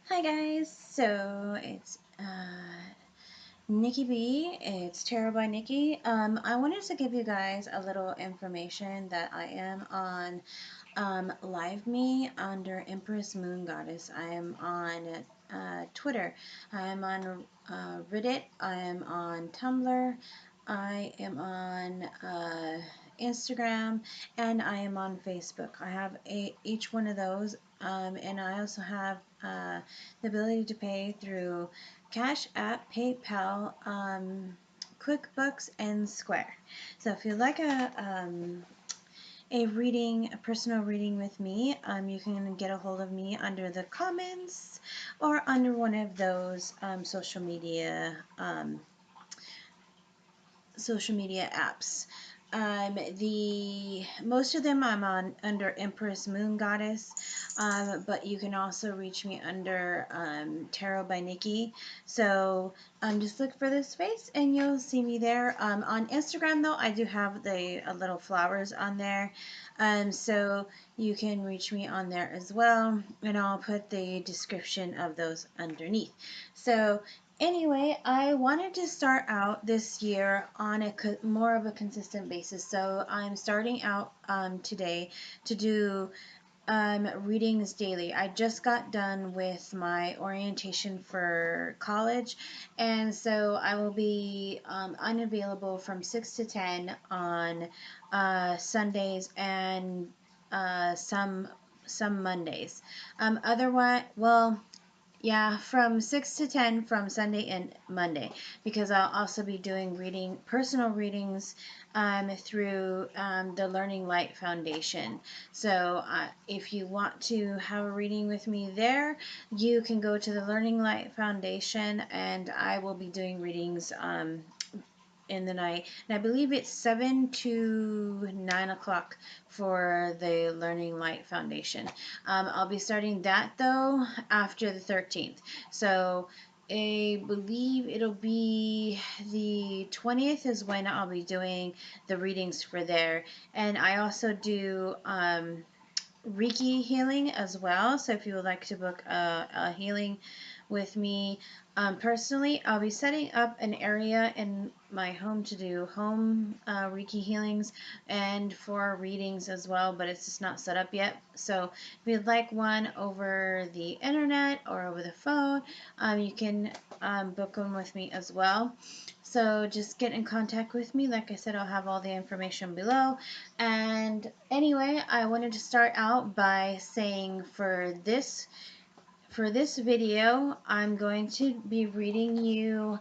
Hi guys, so it's Nikki B. It's Tarotby Nikki. I wanted to give you guys a little information that I am on liveme under EmpressMoonGoddess. I am on Twitter. I am on Reddit. I am on Tumblr. I am on Instagram, and I am on Facebook. I have each one of those, and I also have the ability to pay through Cash App, PayPal, QuickBooks, and Square. So if you'd like a reading, a personal reading with me, you can get a hold of me under the comments or under one of those social media apps. The most of them I'm on under EmpressMoonGoddess, but you can also reach me under Tarotby Nikki. So just look for this space and you'll see me there. On Instagram though, I do have the little flowers on there, so you can reach me on there as well, and I'll put the description of those underneath. So anyway, I wanted to start out this year on a more of a consistent basis. So I'm starting out today to do readings daily. I just got done with my orientation for college, and so I will be unavailable from 6 to 10 on Sundays and some Mondays. Otherwise, well, yeah, from 6 to 10 from Sunday and Monday, because I'll also be doing personal readings through the Learning Light Foundation. So if you want to have a reading with me there, you can go to the Learning Light Foundation, and I will be doing readings in the night. And I believe it's 7 to 9 o'clock for the Learning Light Foundation. I'll be starting that though after the 13th. So I believe it'll be the 20th is when I'll be doing the readings for there. And I also do Reiki healing as well. So if you would like to book a healing with me personally, I'll be setting up an area in my home to do home Reiki healings and for readings as well, but it's just not set up yet. So if you'd like one over the internet or over the phone, you can book one with me as well. So just get in contact with me. Like I said, I'll have all the information below. And anyway, I wanted to start out by saying for this video, I'm going to be reading you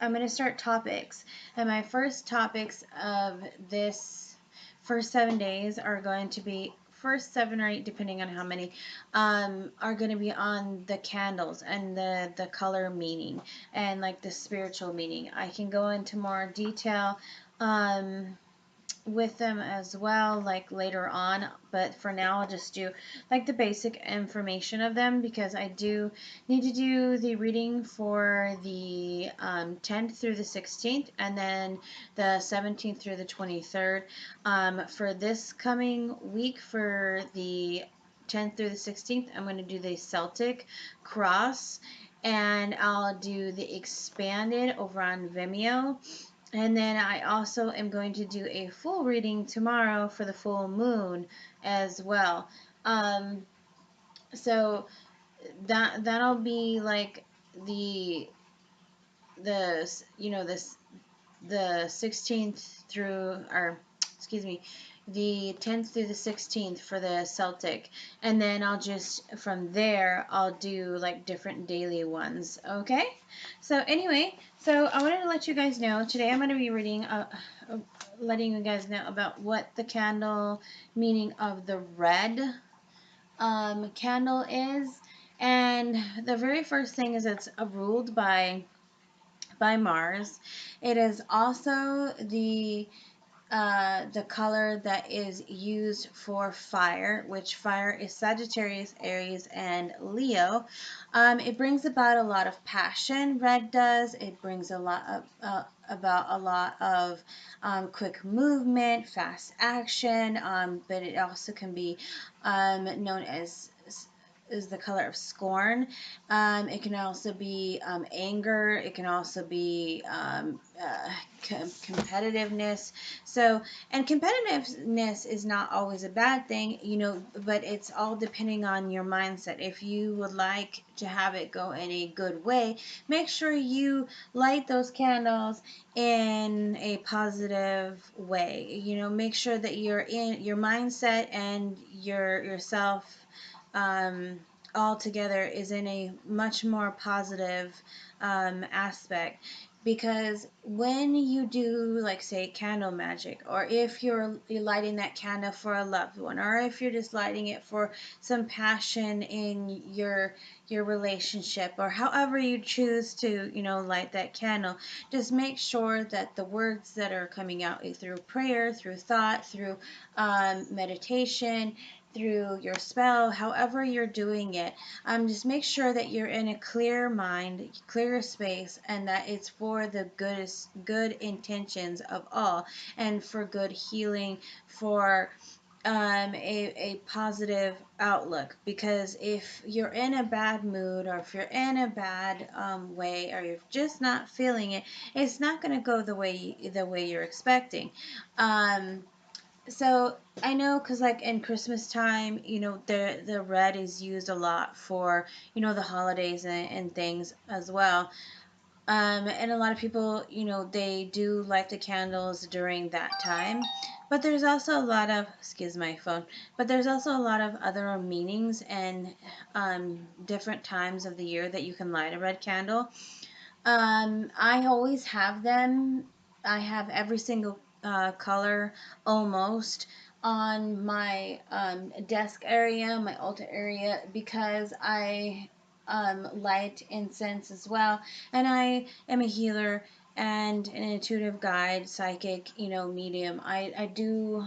I'm going to start topics. And my first topics of this first 7 days are going to be first 7 or 8, depending on how many, are going to be on the candles and the color meaning and like the spiritual meaning. I can go into more detail with them as well, like later on, but for now I'll just do like the basic information of them, because I do need to do the reading for the 10th through the 16th, and then the 17th through the 23rd. For this coming week, for the 10th through the 16th, I'm going to do the Celtic cross, and I'll do the expanded over on Vimeo. And then I also am going to do a full reading tomorrow for the full moon as well. So that'll be like the this the 16th through, or excuse me, the 10th through the 16th for the Celtic, and then I'll just from there I'll do like different daily ones. Okay, so anyway, so I wanted to let you guys know today I'm going to be reading letting you guys know about what the candle meaning of the red candle is. And the very first thing is it's ruled by Mars. It is also the color that is used for fire, which fire is Sagittarius, Aries, and Leo. It brings about a lot of passion. Red does. It brings a lot of about a lot of quick movement, fast action, but it also can be known as is the color of scorn. It can also be anger. It can also be competitiveness. So, and competitiveness is not always a bad thing, you know, but it's all depending on your mindset. If you would like to have it go in a good way, make sure you light those candles in a positive way. You know, make sure that you're in your mindset and yourself um, all together is in a much more positive aspect. Because when you do, like, say, candle magic, or if you're lighting that candle for a loved one, or if you're just lighting it for some passion in your relationship, or however you choose to, you know, light that candle, just make sure that the words that are coming out through prayer, through thought, through meditation, through your spell, however you're doing it, just make sure that you're in a clear mind, clear space, and that it's for the good intentions of all, and for good healing, for a positive outlook. Because if you're in a bad mood, or if you're in a bad way, or you're just not feeling it, it's not going to go the way you're expecting. So I know, because like in Christmas time, you know, the red is used a lot for, you know, the holidays and things as well. And a lot of people, you know, they do light the candles during that time. But there's also a lot of, excuse my phone, but there's also a lot of other meanings and different times of the year that you can light a red candle. I always have them. I have every single color almost on my desk area, my altar area, because I light incense as well. And I am a healer and an intuitive guide, psychic, you know, medium. I do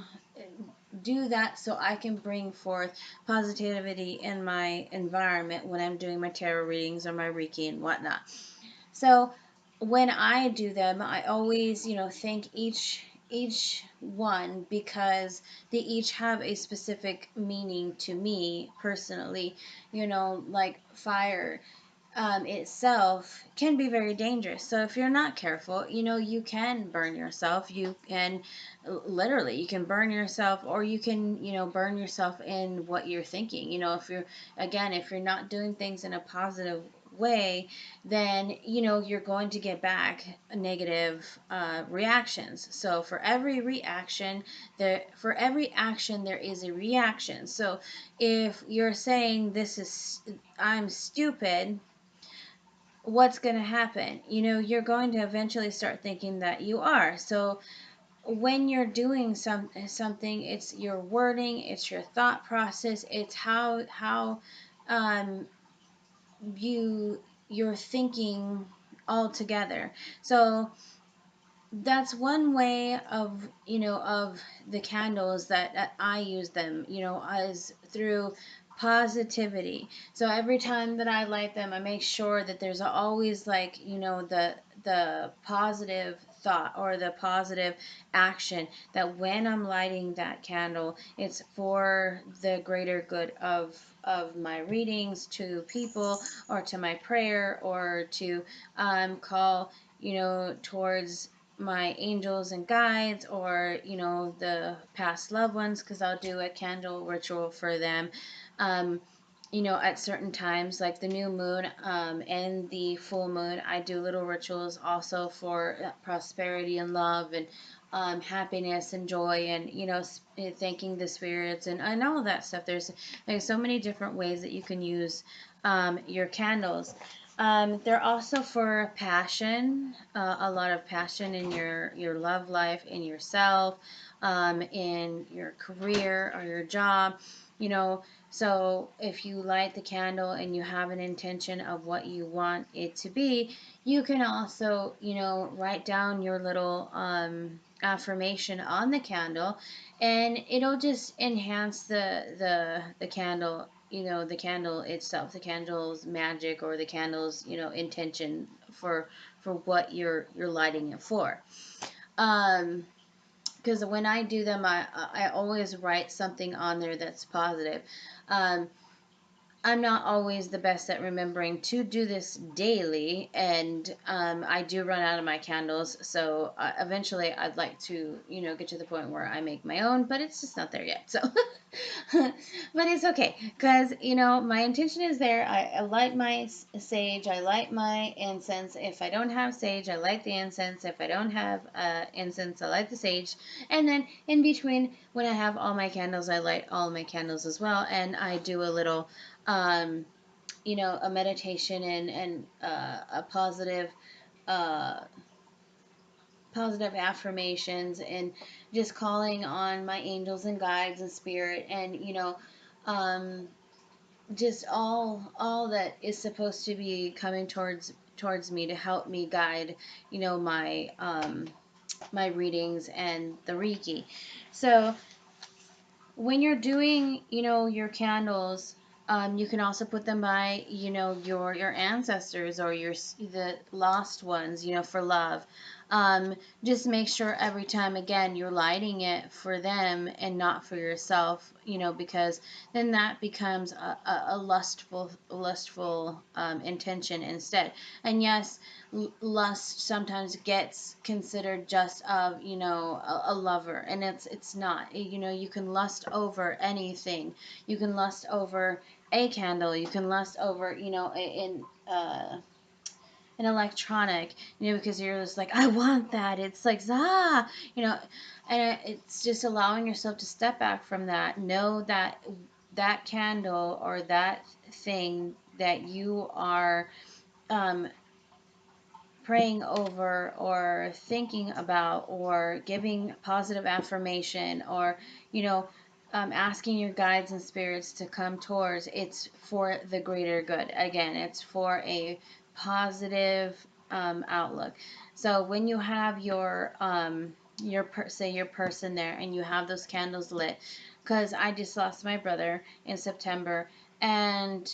that so I can bring forth positivity in my environment when I'm doing my tarot readings or my Reiki and whatnot. So when I do them, I always, you know, thank each one, because they each have a specific meaning to me personally. You know, like fire itself can be very dangerous. So if you're not careful, you know, you can burn yourself. You can literally, you can burn yourself, or you can, you know, burn yourself in what you're thinking. You know, if you're, again, if you're not doing things in a positive way, then, you know, you're going to get back negative reactions. So for every reaction, for every action there is a reaction. So if you're saying this is, I'm stupid, what's going to happen? You know, you're going to eventually start thinking that you are. So when you're doing something, it's your wording, it's your thought process, it's how um, you're thinking all together. So that's one way of, you know, of the candles that I use them, you know, as through positivity. So every time that I light them, I make sure that there's always, like, you know, the positive thought or the positive action, that when I'm lighting that candle, it's for the greater good of my readings to people, or to my prayer, or to call, you know, towards my angels and guides, or, you know, the past loved ones, because I'll do a candle ritual for them. um, you know, at certain times, like the new moon and the full moon, I do little rituals also for prosperity and love, and happiness and joy, and, you know, thanking the spirits, and all of that stuff. There's so many different ways that you can use your candles. They're also for passion, a lot of passion in your love life, in yourself, in your career or your job, you know. So if you light the candle and you have an intention of what you want it to be, you can also, you know, write down your little affirmation on the candle, and it'll just enhance the candle, you know, the candle itself, the candle's magic, or the candle's, you know, intention for what you're lighting it for. Because when I do them, I always write something on there that's positive. um I'm not always the best at remembering to do this daily, and I do run out of my candles. So eventually, I'd like to, get to the point where I make my own, but it's just not there yet. So, but it's okay because my intention is there. I light my sage. I light my incense. If I don't have sage, I light the incense. If I don't have incense, I light the sage. And then in between, when I have all my candles, I light all my candles as well, and I do a little um, a meditation and a uh, positive affirmations, and just calling on my angels and guides and spirit, and um, just all that is supposed to be coming towards me to help me guide, my readings and the Reiki. So when you're doing, your candles, you can also put them by, your ancestors or the lost ones, for love. Just make sure every time, again, you're lighting it for them and not for yourself, because then that becomes a lustful intention instead. And yes, lust sometimes gets considered just of, a lover, and it's not. You can lust over anything. You can lust over a candle. You can lust over, an electronic, because you're just like, I want that. It's like, you know, and it's just allowing yourself to step back from that. Know that that candle or that thing that you are um, praying over or thinking about or giving positive affirmation, or you know asking your guides and spirits to come towards, it's for the greater good. Again, it's for a positive outlook. So when you have say your person there, and you have those candles lit, because I just lost my brother in September, and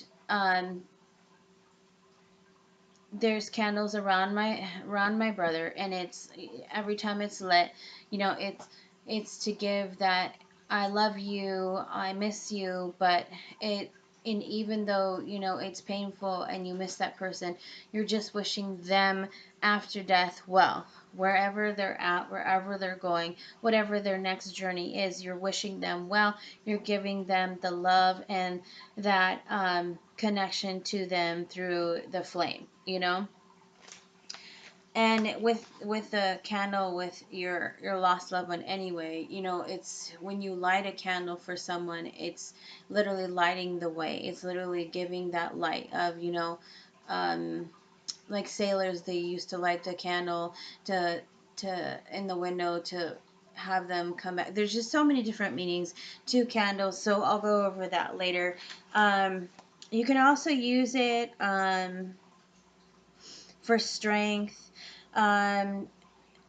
there's candles around my brother, and it's every time it's lit, it's to give that I love you, I miss you, but it and even though it's painful and you miss that person, you're just wishing them after death well, wherever they're at, wherever they're going, whatever their next journey is, you're wishing them well. You're giving them the love and that connection to them through the flame. And with the candle, with your lost loved one anyway, it's when you light a candle for someone, it's literally lighting the way. It's literally giving that light of, um like sailors, they used to light the candle to in the window to have them come back. There's just so many different meanings to candles, so I'll go over that later. You can also use it for strength, um,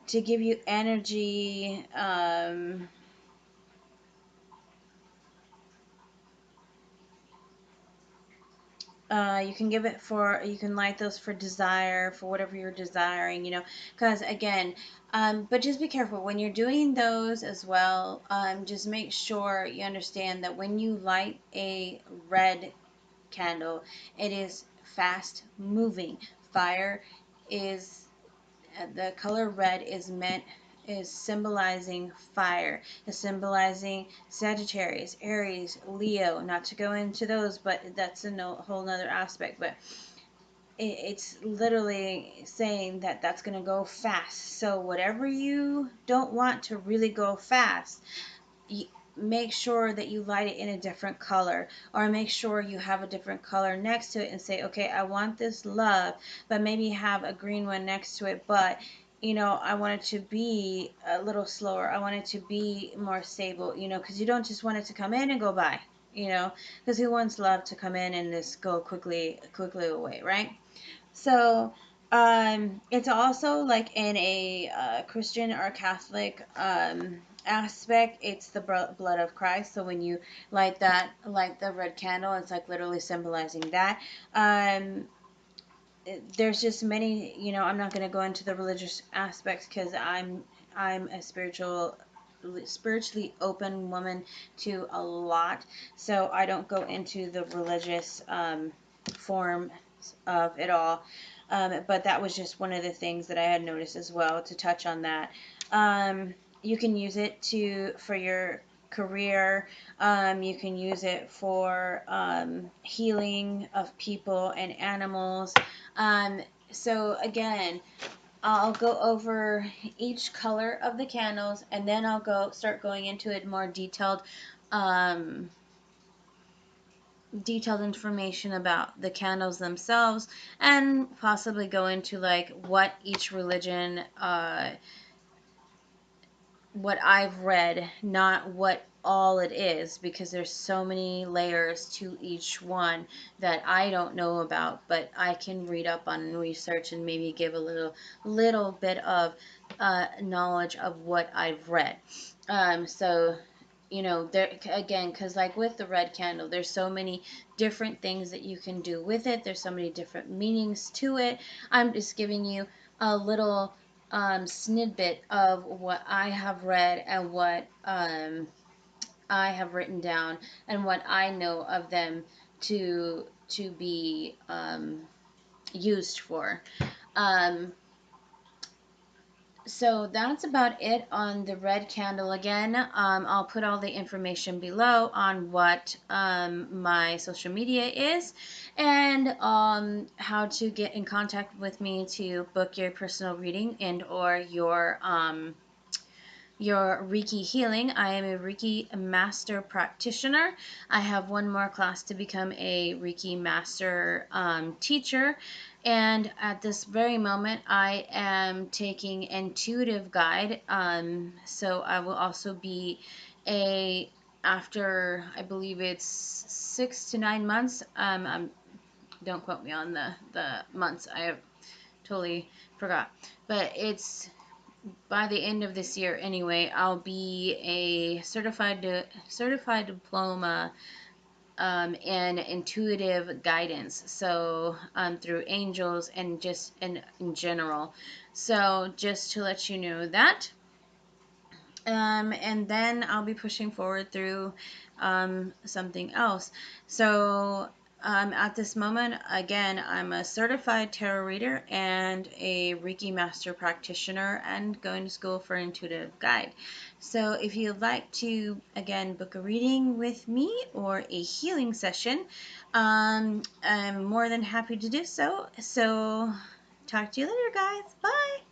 to give you energy. You can light those for desire, for whatever you're desiring, because again, but just be careful when you're doing those as well. Just make sure you understand that when you light a red candle, it is fast moving. Fire is the color red is symbolizing fire, is symbolizing Sagittarius, Aries, Leo. Not to go into those, but that's a whole nother aspect. But it's literally saying that that's going to go fast. So whatever you don't want to really go fast, make sure that you light it in a different color, or make sure you have a different color next to it and say, okay, I want this love, but maybe have a green one next to it, but I want it to be a little slower, I want it to be more stable, because you don't just want it to come in and go by, because who wants love to come in and just go quickly away, right? So, it's also like in a Christian or Catholic aspect, it's the blood of Christ. So when you light that, like the red candle, it's like literally symbolizing that. There's just many, I'm not going to go into the religious aspects because I'm a spiritual spiritually open woman to a lot, so I don't go into the religious form of it all. But that was just one of the things that I had noticed as well, to touch on that. You can use it for your career. You can use it for healing of people and animals. So again, I'll go over each color of the candles, and then I'll start going into it more um, detailed information about the candles themselves, and possibly go into like what each religion, what I've read, not what all it is, because there's so many layers to each one that I don't know about, but I can read up on and research and maybe give a little bit of knowledge of what I've read. So there again, because like with the red candle, there's so many different things that you can do with it. There's so many different meanings to it. I'm just giving you a little snippet of what I have read, and what I have written down, and what I know of them to be used for. Um, so that's about it on the red candle. Again, I'll put all the information below on what my social media is, and how to get in contact with me to book your personal reading and or your Reiki healing. I am a Reiki master practitioner. I have one more class to become a Reiki master teacher. And at this very moment, I am taking intuitive guide. So I will also be after, I believe it's 6 to 9 months. Don't quote me on the months. I have totally forgot. But it's by the end of this year anyway, I'll be a certified diploma in intuitive guidance. So through angels and just in general. So just to let you know that. And then I'll be pushing forward through something else. So at this moment, again, I'm a certified tarot reader and a Reiki master practitioner, and going to school for intuitive guide. So if you'd like to, again, book a reading with me or a healing session, I'm more than happy to do so. So talk to you later, guys. Bye.